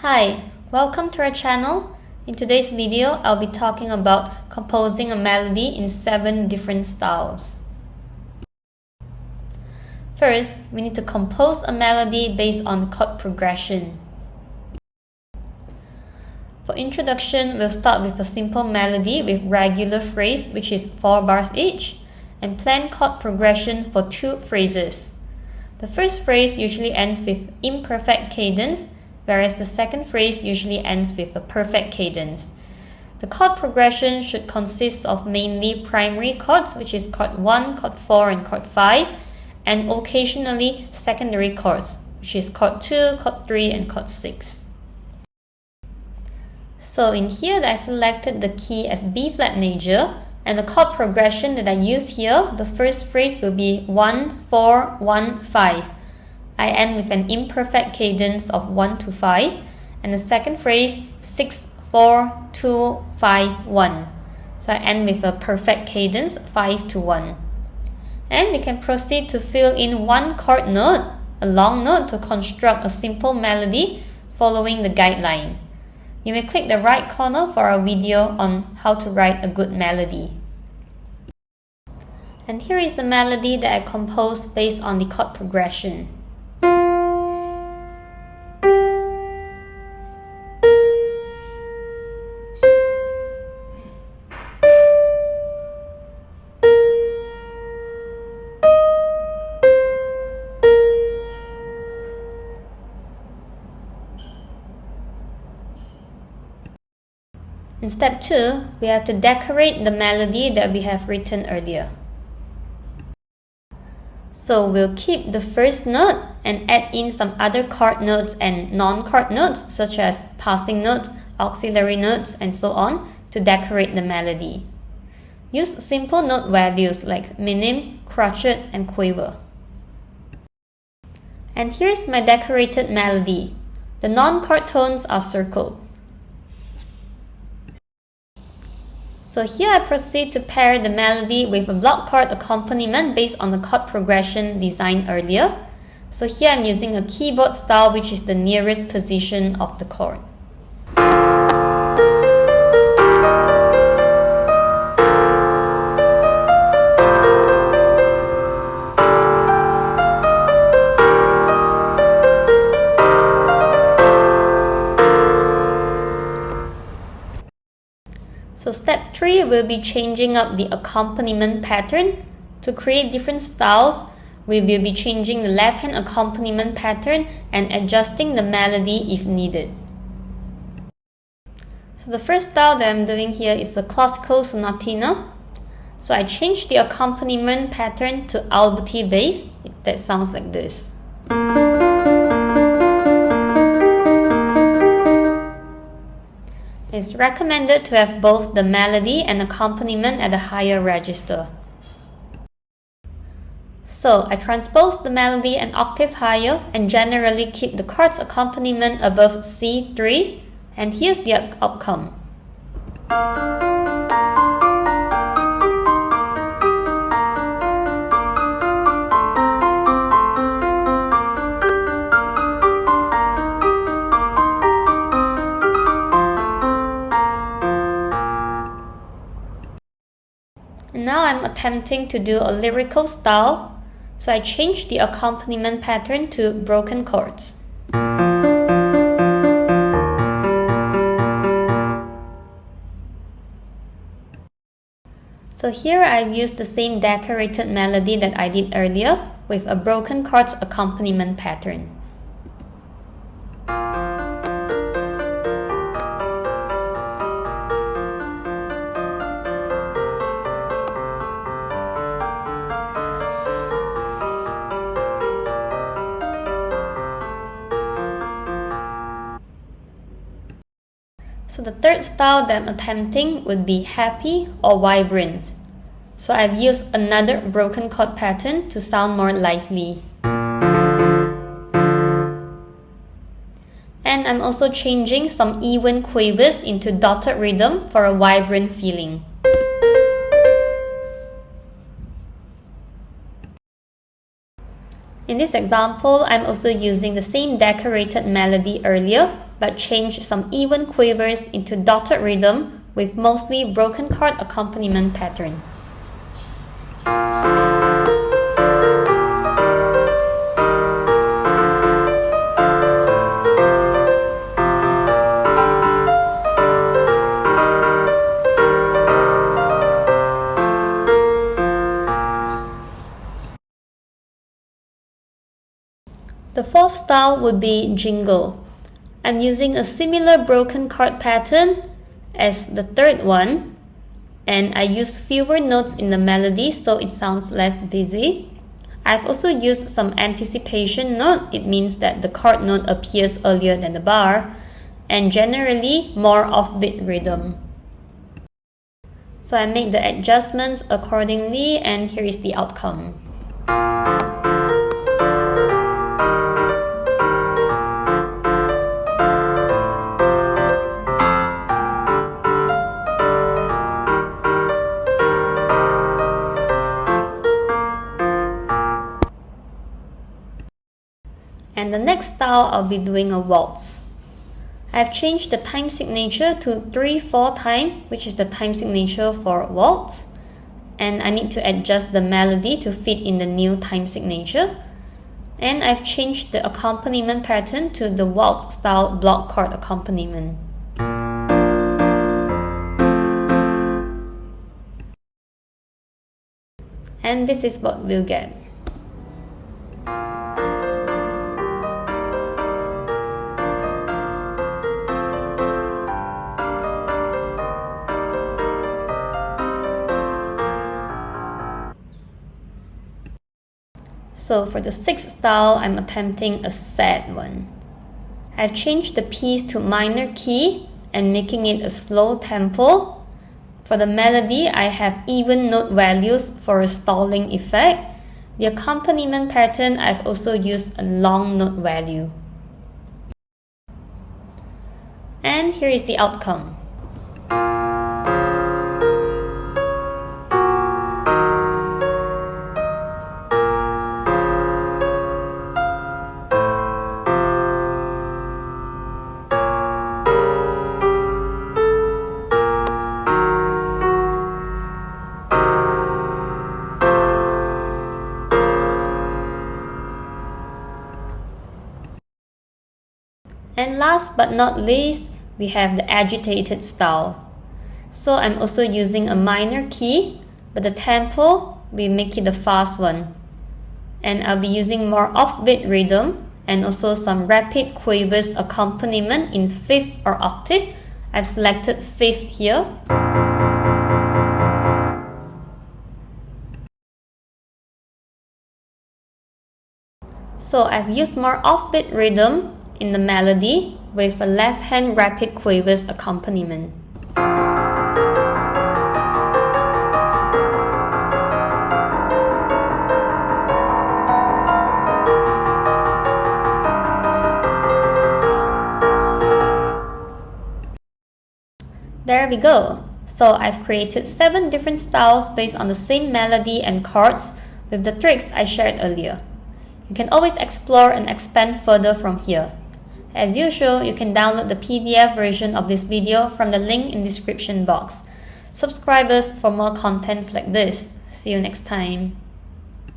Hi, welcome to our channel. In today's video, I'll be talking about composing a melody in 7 different styles. First, we need to compose a melody based on chord progression. For introduction, we'll start with a simple melody with regular phrase, which is 4 bars each, and plan chord progression for 2 phrases. The first phrase usually ends with imperfect cadence, whereas the second phrase usually ends with a perfect cadence. The chord progression should consist of mainly primary chords, which is chord 1, chord 4, and chord 5, and occasionally secondary chords, which is chord 2, chord 3, and chord 6. So in here, I selected the key as B flat major, and the chord progression that I use here, the first phrase will be 1, 4, 1, 5. I end with an imperfect cadence of 1 to 5, and the second phrase 6, 4, 2, 5, 1. So I end with a perfect cadence 5 to 1. And we can proceed to fill in one chord note, a long note, to construct a simple melody following the guideline. You may click the right corner for our video on how to write a good melody. And here is the melody that I composed based on the chord progression. In step 2, we have to decorate the melody that we have written earlier. So we'll keep the first note and add in some other chord notes and non-chord notes such as passing notes, auxiliary notes, and so on to decorate the melody. Use simple note values like minim, crotchet, and quaver. And here's my decorated melody. The non-chord tones are circled. So here I proceed to pair the melody with a block chord accompaniment based on the chord progression designed earlier. So here I'm using a keyboard style, which is the nearest position of the chord. So step 3 will be changing up the accompaniment pattern. To create different styles, we will be changing the left hand accompaniment pattern and adjusting the melody if needed. So the first style that I'm doing here is the classical sonatina. So I changed the accompaniment pattern to Alberti bass. That sounds like this. It's recommended to have both the melody and accompaniment at a higher register. So I transpose the melody an octave higher and generally keep the chord's accompaniment above C3, and here's the outcome. And now I'm attempting to do a lyrical style, so I changed the accompaniment pattern to broken chords. So here I've used the same decorated melody that I did earlier with a broken chords accompaniment pattern. So the third style that I'm attempting would be happy or vibrant. So I've used another broken chord pattern to sound more lively. And I'm also changing some even quavers into dotted rhythm for a vibrant feeling. In this example, I'm also using the same decorated melody earlier but change some even quavers into dotted rhythm with mostly broken chord accompaniment pattern. The fourth style would be jingle. I'm using a similar broken chord pattern as the third one, and I use fewer notes in the melody so it sounds less busy. I've also used some anticipation note. It means that the chord note appears earlier than the bar, and generally more offbeat rhythm. So I make the adjustments accordingly, and here is the outcome. And the next style, I'll be doing a waltz. I've changed the time signature to 3/4 time, which is the time signature for waltz. And I need to adjust the melody to fit in the new time signature. And I've changed the accompaniment pattern to the waltz style block chord accompaniment. And this is what we'll get. So for the sixth style, I'm attempting a sad one. I've changed the piece to minor key and making it a slow tempo. For the melody, I have even note values for a stalling effect. The accompaniment pattern, I've also used a long note value. And here is the outcome. And last but not least, we have the agitated style. So I'm also using a minor key, but the tempo, we make it a fast one. And I'll be using more offbeat rhythm and also some rapid quavers accompaniment in fifth or octave. I've selected fifth here. So I've used more offbeat rhythm in the melody with a left hand rapid quavers accompaniment. There we go. So I've created 7 different styles based on the same melody and chords with the tricks I shared earlier. You can always explore and expand further from here. As usual, you can download the PDF version of this video from the link in the description box. Subscribe us for more contents like this. See you next time.